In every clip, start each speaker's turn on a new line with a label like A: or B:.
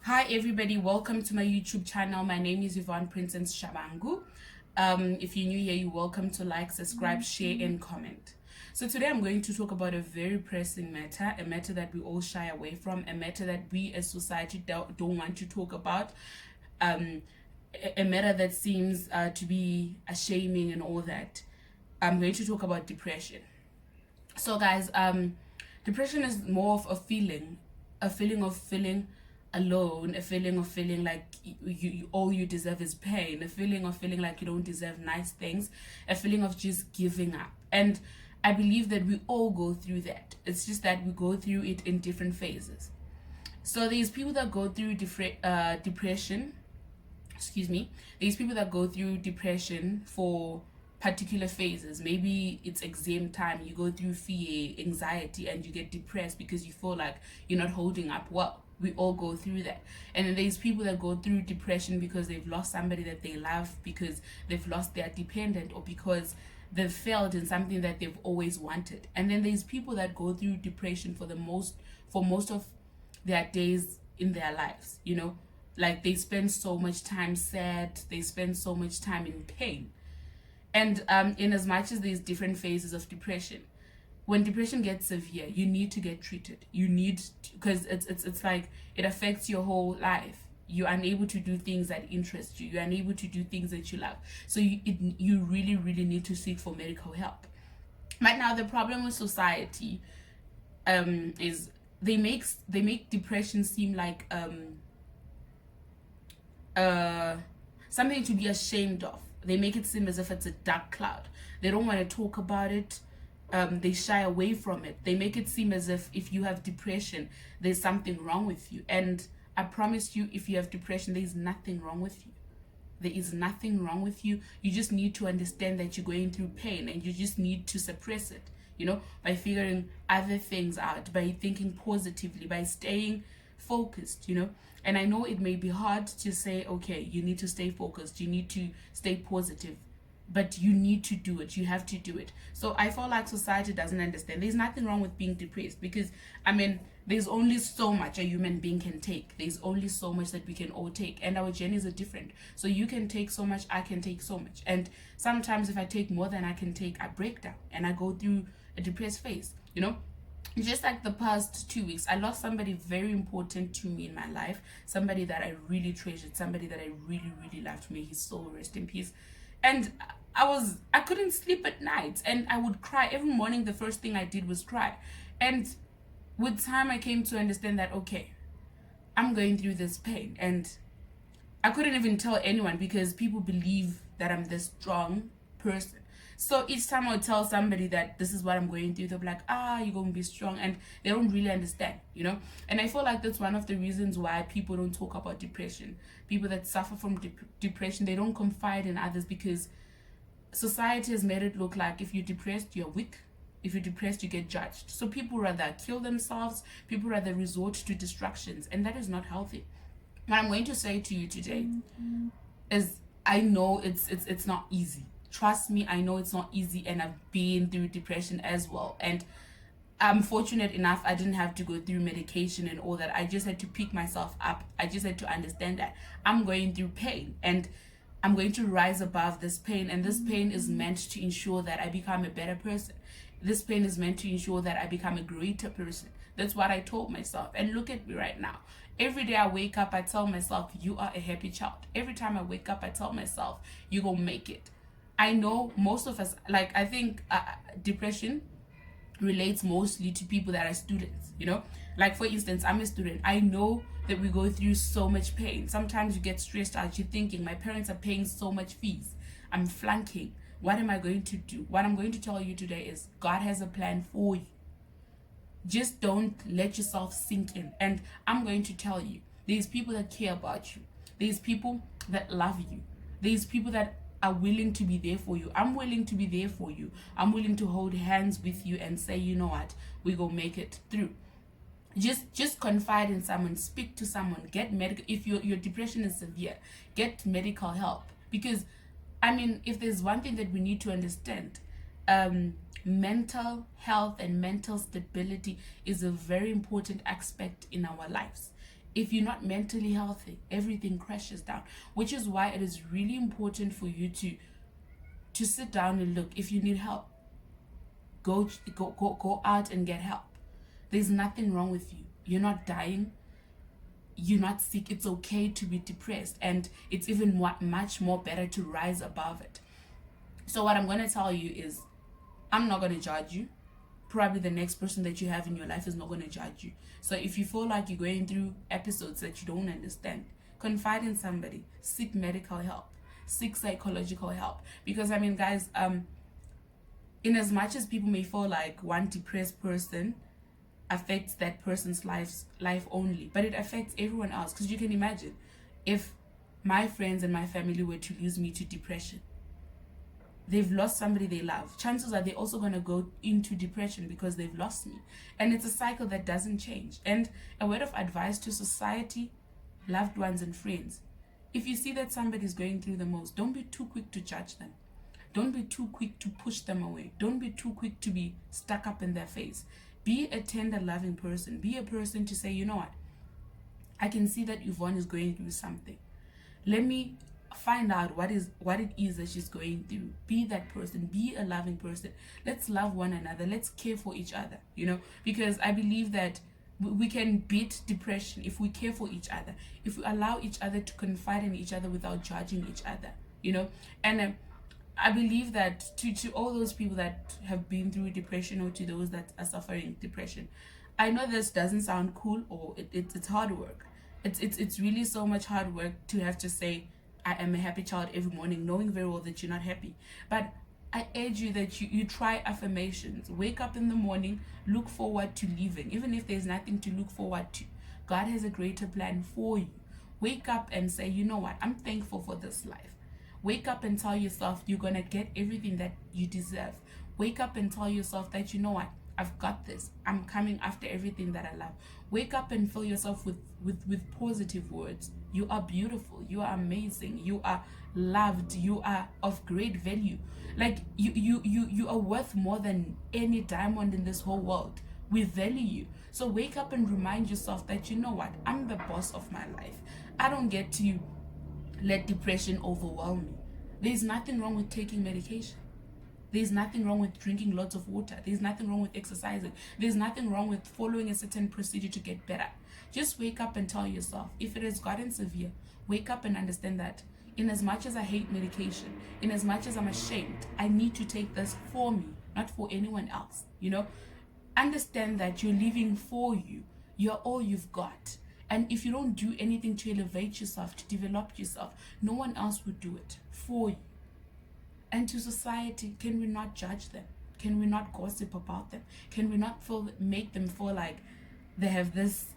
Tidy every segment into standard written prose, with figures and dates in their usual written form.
A: Hi everybody, welcome to my YouTube channel. My name is Yvonne Princess Shabangu. If you're new here, you're welcome to like, subscribe, share, and comment. So today I'm going to talk about a very pressing matter, a matter that we all shy away from, a matter that we as society don't want to talk about, a matter that seems to be a shaming and all that. I'm going to talk about depression. So guys, depression is more of a feeling of feeling alone, a feeling of feeling like you all you deserve is pain, a feeling of feeling like you don't deserve nice things, a feeling of just giving up. And I believe that we all go through that. It's just that we go through it in different phases. So there's people that go through depression, excuse me, there's people that go through depression for particular phases. Maybe it's exam time, you go through fear, anxiety, and you get depressed because you feel like you're not holding up well. We all go through that. And then there's people that go through depression because they've lost somebody that they love, because they've lost their dependent, or because they've failed in something that they've always wanted. And then there's people that go through depression for most of their days in their lives, like they spend so much time sad, they spend so much time in pain. And in as much as there's different phases of depression, when depression gets severe, you need to get treated. You need, because it's like it affects your whole life. You're unable to do things that interest you. You're unable to do things that you love. So you really, really need to seek for medical help. Right now, the problem with society is they make depression seem like something to be ashamed of. They make it seem as if it's a dark cloud. They don't want to talk about it. They shy away from it. They make it seem as if you have depression, there's something wrong with you. And I promise you, if you have depression, there's nothing wrong with you. There is nothing wrong with you. You just need to understand that you're going through pain, and you just need to suppress it, by figuring other things out, by thinking positively, by staying focused, And I know it may be hard to say, okay, you need to stay focused, you need to stay positive, but you need to do it. You have to do it. So I feel like society doesn't understand. There's nothing wrong with being depressed, because there's only so much a human being can take. There's only so much that we can all take, and our journeys are different. So you can take so much, I can take so much. And sometimes if I take more than I can take, I break down and I go through a depressed phase, Just like the past 2 weeks, I lost somebody very important to me in my life, somebody that I really treasured, somebody that I really, really loved. May his soul rest in peace. And I couldn't sleep at night, and I would cry every morning. The first thing I did was cry. And with time, I came to understand that, okay, I'm going through this pain, and I couldn't even tell anyone because people believe that I'm this strong person. So each time I would tell somebody that this is what I'm going through, they'll be like, you're going to be strong. And they don't really understand, And I feel like that's one of the reasons why people don't talk about depression. People that suffer from depression, they don't confide in others, because society has made it look like if you're depressed, you're weak. If you're depressed, you get judged. So people rather kill themselves. People rather resort to distractions. And that is not healthy. What I'm going to say to you today is, I know it's not easy. Trust me, I know it's not easy, and I've been through depression as well. And I'm fortunate enough I didn't have to go through medication and all that. I just had to pick myself up. I just had to understand that I'm going through pain, and I'm going to rise above this pain. And this pain is meant to ensure that I become a better person. This pain is meant to ensure that I become a greater person. That's what I told myself. And look at me right now. Every day I wake up, I tell myself, you are a happy child. Every time I wake up, I tell myself, you're going to make it. I know most of us, I think depression relates mostly to people that are students, Like, for instance, I'm a student. I know that we go through so much pain. Sometimes you get stressed out. You're thinking, my parents are paying so much fees. I'm flunking. What am I going to do? What I'm going to tell you today is, God has a plan for you. Just don't let yourself sink in. And I'm going to tell you, there's people that care about you. There's people that love you. There's people that are willing to be there for you. I'm willing to be there for you. I'm willing to hold hands with you and say, you know what, we go make it through. Just confide in someone, speak to someone, get medical. If your depression is severe, get medical help. Because if there's one thing that we need to understand, mental health and mental stability is a very important aspect in our lives. If you're not mentally healthy, everything crashes down, which is why it is really important for you to sit down and look. If you need help, go out and get help. There's nothing wrong with you. You're not dying. You're not sick. It's okay to be depressed, and it's even much more better to rise above it. So what I'm going to tell you is, I'm not going to judge you. Probably the next person that you have in your life is not going to judge you. So if you feel like you're going through episodes that you don't understand, confide in somebody, seek medical help, seek psychological help. Because I mean, guys, in as much as people may feel like one depressed person affects that person's life only, but it affects everyone else. Because you can imagine, if my friends and my family were to lose me to depression, they've lost somebody they love, chances are they're also going to go into depression because they've lost me. And it's a cycle that doesn't change. And a word of advice to society, loved ones and friends: if you see that somebody's going through the most, don't be too quick to judge them. Don't be too quick to push them away. Don't be too quick to be stuck up in their face. Be a tender, loving person. Be a person to say, you know what, I can see that Yvonne is going through something. Let me find out what it is that she's going through. Be that person. Be a loving person. Let's love one another. Let's care for each other, because I believe that we can beat depression if we care for each other, if we allow each other to confide in each other without judging each other, and I believe that to all those people that have been through depression, or to those that are suffering depression, I know this doesn't sound cool, or it's hard work. It's really so much hard work to have to say, I am a happy child every morning, knowing very well that you're not happy. But I urge you that you try affirmations. Wake up in the morning, look forward to living, even if there's nothing to look forward to. God has a greater plan for you. Wake up and say, you know what, I'm thankful for this life. Wake up and tell yourself you're going to get everything that you deserve. Wake up and tell yourself that, you know what, I've got this. I'm coming after everything that I love. Wake up and fill yourself with positive words. You are beautiful. You are amazing. You are loved. You are of great value. Like you are worth more than any diamond in this whole world. We value you. So wake up and remind yourself that, you know what, I'm the boss of my life. I don't get to let depression overwhelm me. There's nothing wrong with taking medication. There's nothing wrong with drinking lots of water. There's nothing wrong with exercising. There's nothing wrong with following a certain procedure to get better. Just wake up and tell yourself, if it has gotten severe, wake up and understand that in as much as I hate medication, in as much as I'm ashamed, I need to take this for me, not for anyone else. Understand that you're living for you. You're all you've got. And if you don't do anything to elevate yourself, to develop yourself, no one else would do it for you. And to society, can we not judge them? Can we not gossip about them? Can we not make them feel like they have this?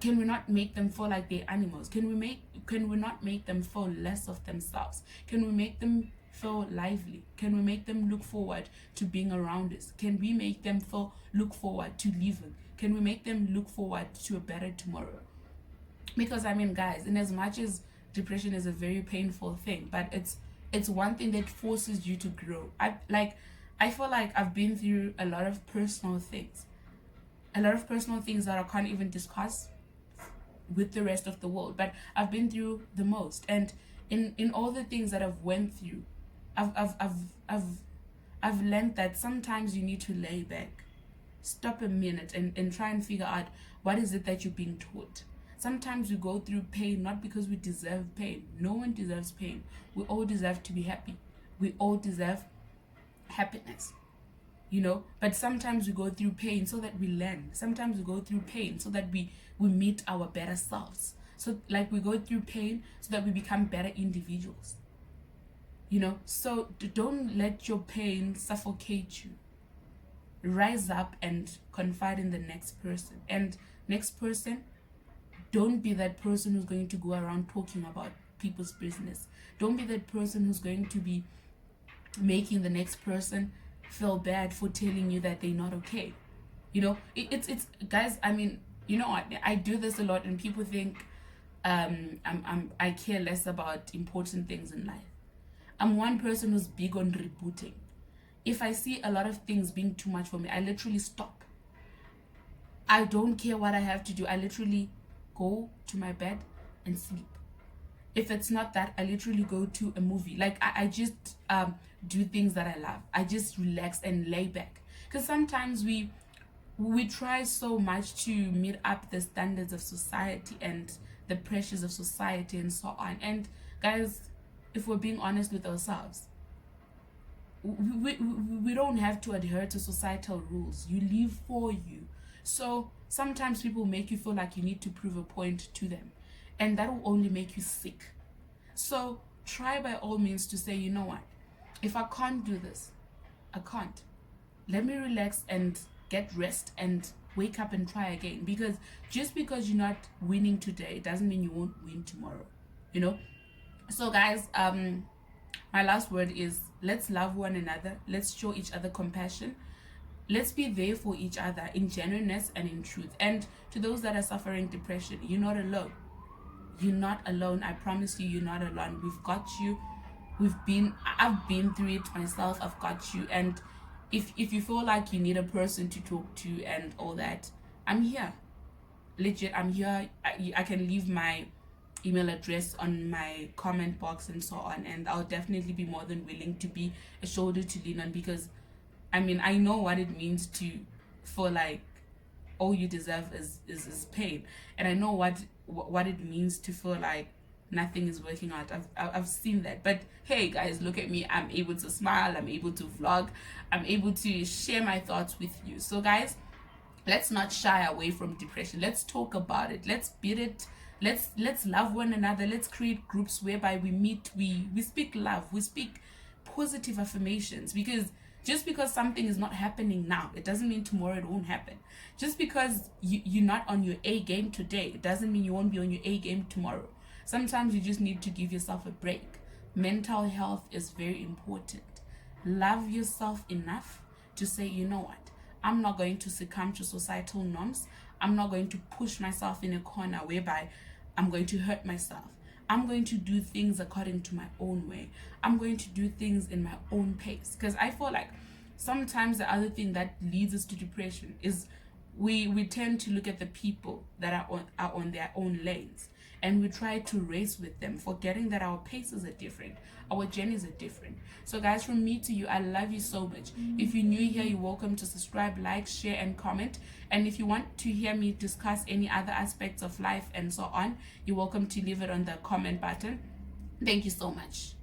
A: Can we not make them feel like they're animals? Can we not make them feel less of themselves? Can we make them feel lively? Can we make them look forward to being around us? Can we make them look forward to living? Can we make them look forward to a better tomorrow? Because I mean, guys, in as much as depression is a very painful thing, but it's one thing that forces you to grow. I feel like I've been through a lot of personal things that I can't even discuss with the rest of the world, but I've been through the most. And in all the things that I've went through, I've learned that sometimes you need to lay back, stop a minute, and try and figure out what is it that you're being taught. Sometimes we go through pain not because we deserve pain. No one deserves pain. We all deserve to be happy. We all deserve happiness, but sometimes we go through pain so that we learn. Sometimes we go through pain so that we meet our better selves. So like we go through pain so that we become better individuals, so don't let your pain suffocate you. Rise up and confide in the next person. And next person, don't be that person who's going to go around talking about people's business. Don't be that person who's going to be making the next person feel bad for telling you that they're not okay. It's guys, I mean, I do this a lot, and people think I care less about important things in life. I'm one person who's big on rebooting. If I see a lot of things being too much for me, I literally stop. I don't care what I have to do. I literally go to my bed and sleep. If it's not that, I literally go to a movie. Like I just do things that I love. I just relax and lay back. Because sometimes we try so much to meet up the standards of society and the pressures of society and so on. And guys, if we're being honest with ourselves, we don't have to adhere to societal rules. You live for you. So sometimes people make you feel like you need to prove a point to them, and that will only make you sick. So try by all means to say, you know what, if I can't do this, I can't. Let me relax and get rest and wake up and try again. Because just because you're not winning today doesn't mean you won't win tomorrow, you know. So guys, my last word is, let's love one another. Let's show each other compassion. Let's be there for each other in genuineness and in truth. And to those that are suffering depression, you're not alone. You're not alone. I promise you, you're not alone. We've got you. I've been through it myself. I've got you. And if you feel like you need a person to talk to and all that, I'm here. Legit, I'm here. I can leave my email address on my comment box and so on, and I'll definitely be more than willing to be a shoulder to lean on. Because I mean, I know what it means to feel like all you deserve is pain, and I know what it means to feel like nothing is working out. I've seen that. But hey guys, look at me. I'm able to smile, I'm able to vlog, I'm able to share my thoughts with you. So guys, let's not shy away from depression. Let's talk about it. Let's beat it. Let's love one another. Let's create groups whereby we meet, we speak love, we speak positive affirmations. Because just because something is not happening now, it doesn't mean tomorrow it won't happen. Just because you're not on your A game today, it doesn't mean you won't be on your A game tomorrow. Sometimes you just need to give yourself a break. Mental health is very important. Love yourself enough to say, you know what, I'm not going to succumb to societal norms. I'm not going to push myself in a corner whereby I'm going to hurt myself. I'm going to do things according to my own way. I'm going to do things in my own pace. Because I feel like sometimes the other thing that leads us to depression is we tend to look at the people that are on their own lanes, and we try to race with them, forgetting that our paces are different, our journeys are different. So guys, from me to you, I love you so much. If you're new here, you're welcome to subscribe, like, share, and comment. And if you want to hear me discuss any other aspects of life and so on, you're welcome to leave it on the comment button. Thank you so much.